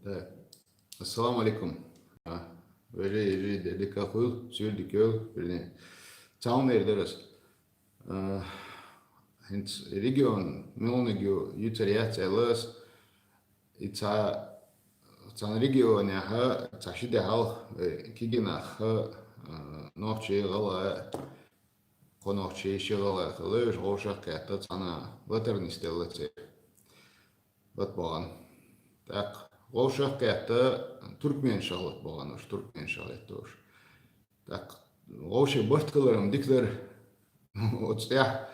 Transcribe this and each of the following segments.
Ee, Assalamu alaikum. Böyle yeri dedik akıl, sürdük yol, bir town erderiz. Hint region, milnigio, yuteriat elas, ita tan region ya ha, tashide hal, kigina ha, noche gala, konoche shigala, khalir, roshak kata tana, laternistelle, latbagan. Так, Лошак это Türkmen şahlık boğanır, Türkmen şahlık doğur. Так, Лоши başkalarım dikler, otstah,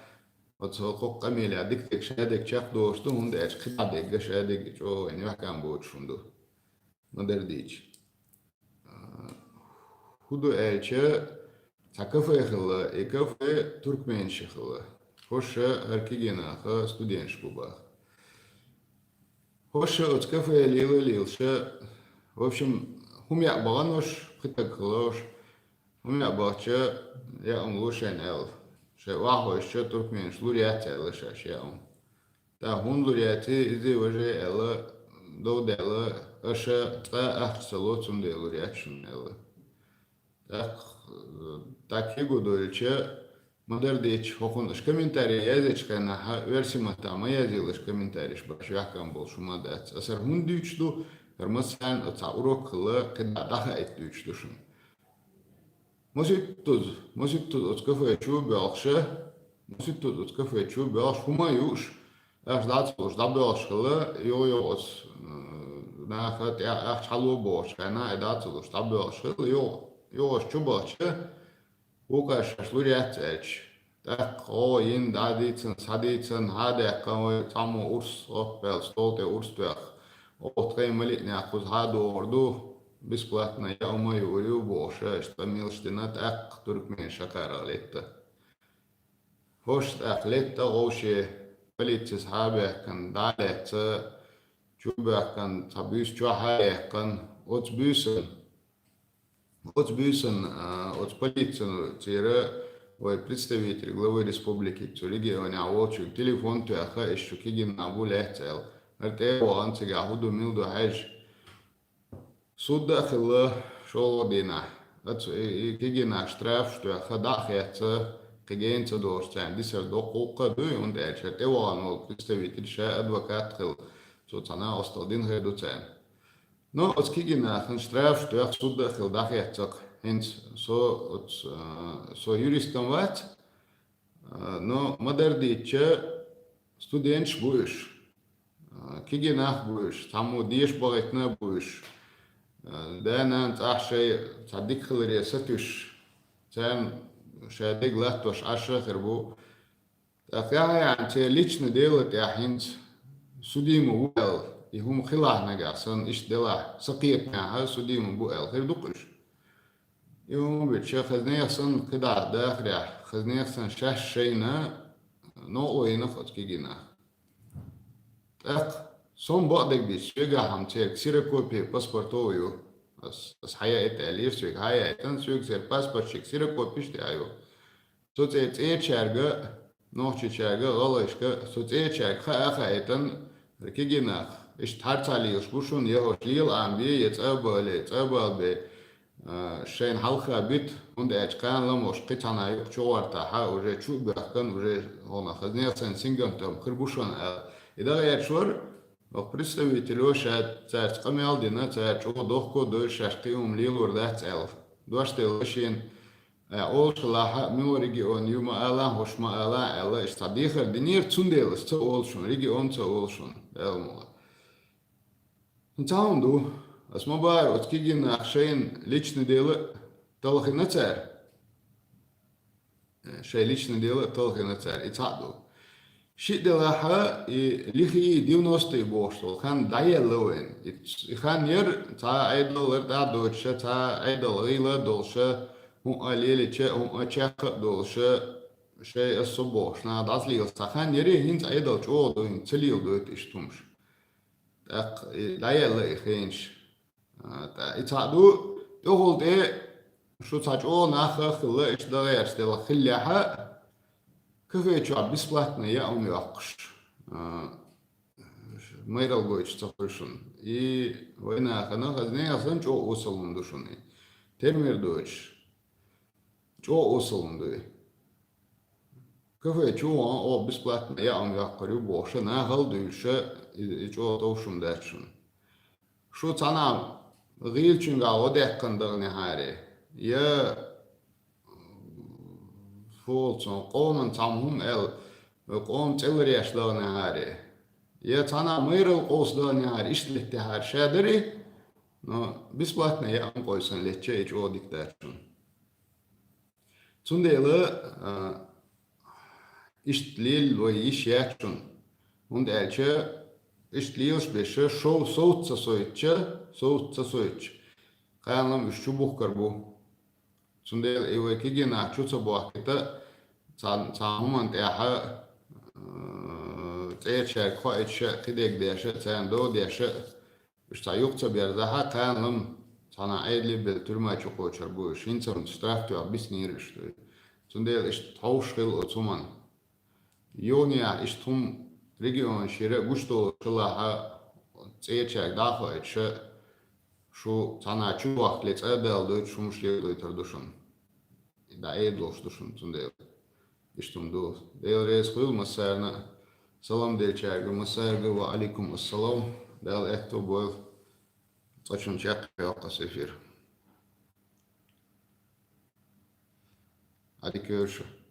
otso kamile dikler şadek çak doğuştu, hunde eç kıdek şadek ço en yakan boğuşundu. Nader diç. Hudu elçe takafı khılı, ekafı Türkmen şahlı. Hoş erkegina, ha student şuba. Hoş отскафе лилше. В общем, у меня баганош, притаклош, у меня бахча, я лушен эл. Ше вахо еще туркмен шлуриате лыша шеум. Та хун луриате изи уже эла доудела аша та ахсало цунде луриачун эла. Так его дольче модердич хохуныш комментарий язычкана версиматама язылыш комментарийш баш якам болшу мадат. Асар хун дүйчду Mesela ta urokla kada daha etdüçtüşün. Mosittud otskafı çu belşe, mosittud otskafı çu belş humayuş. Datsluş da belşkılı yo os nahat ya çalu boş kana datsluş da belşkılı yo çu belşe. Ukaş şluriyat eç. Tak o yin saditsen hade kamu tamu urs opel stolte urstök. Отримали някои орду безплатно я умаю больше, что милштина так туркмен шакара лето. Хош так лето гоше полиция схабе кан дале ца чубе кан табюс чухае кан отбюсен от полиции тире ой представитель главы республики Цуригионе аочу телефон туяха еще кигин набулехтел. Артео антига худу милду хаж суда хила шолодина. Ат кигина штраф что хадах это кигенца дорстан дисер докука ду und Артео анол представитель ша адвокат хил соцана осталдин редуцен. Но от кигина хан штраф что суда хил дах это hence so юристом ват но модердиче студент будешь كيجينах будешь, тому деш багатна будешь. Да нант ахшей цадик хлыре сатуш. Цан шадик лахтош аша хербу. Так я анте лично делать я хинт судиму буэл. И хум хилах нага сан иш дела. Сакиет мяха судиму буэл. Хердукуш. И хум биче хазнех сан кыда дахря. Хазнех сан шаш шейна. Но ойнах от кигинах. Так, сон بعدك بيشجع هم تيك سير كوبي باسبورتويو بس حياة التأليف سويك حياة تنسويك سير باسبورت شيك سير كوبي شتايو سوتيت ايه شارجة نوحش شارجة غلاشكة سوتيت شارجة خا ايتن ركيجيناخ اش تحرتالي يشبوشون يهوش ليل عمبي يتقبل بي شين حلقة بيت und كان لموش قطعنا يقشوارتا حا وجه تشوك بأخكن وجه هنا خزنية سن سنجنتم خربوشون إذا غير شور представителю шат царь камелдина царь чего дохко до шашкиум лилур да цел дуаште лошин ол шлаха мил регион юма ала хошма ала истадихер динир цунделс то олшун регион то олшун элмо нтаунду асмабар откигин ахшейн личное дело толхина царь шей личное дело толхина царь ицаду شيء ده لها ليه ديونوستي بوشتو كان دايلوين كان ير تا ايدل دا دوتشه تا ايدل غيلا دولشه هم قليل تشه هم اتشاق دولشه شيء الصبوش نا دازليل كان يري هنت ايدل جو دوين تليل دوت اشتمش داق دايل خينش تا اتادو يقول ده شو تاجو ناخ خلا ايش ده غير ستيل خليها كيف يجوا بسبلاتنا يا أمي أقش mayral goyç çapırşın. Oyna kana hazne yasan çok usulundu şunu. Temir doç. Çok usulundu. Kafe çoğu o besplatno ya am yakırı boşa ne hal duyuşa çok doğuşum derçin. Şu sana gıyıl çünkü o dekkandığını hari. Ya fulson qoğman tamhum el qoğum çılır yaşlığını hari. Ya sana mayral qoğslığını hari işlikti her şeyleri. No, besplatno ya am koysan leçe hiç o dikderçin. Tundaylı iştlil ve iş yakçın. Und elçe iştliyoruz beşe şov soğutsa soğutça. Kayanlam üççü buhkar bu. Tundaylı evveki gene çutsa bu vakıta sahuman teha teyçer koyçe kidek deşe sen do deşe işte yoksa bir daha kayanlam sana edli bir türme çok koçar bu iş. İnsan straftı bis nirişti. Tundaylı işte tavşkıl otuman. Yonia istum region şire gusto çılaha çeyçek daha içe şu sana şu vaklet edildi şumuşluğu duyturduşun. Da edilmişduşun tünde istum do. Değerli kıl masarna salam delçergi masargi ve aleyküm assalam. Del etto bol taşın çek yok sefir. Hadi görüşürüz.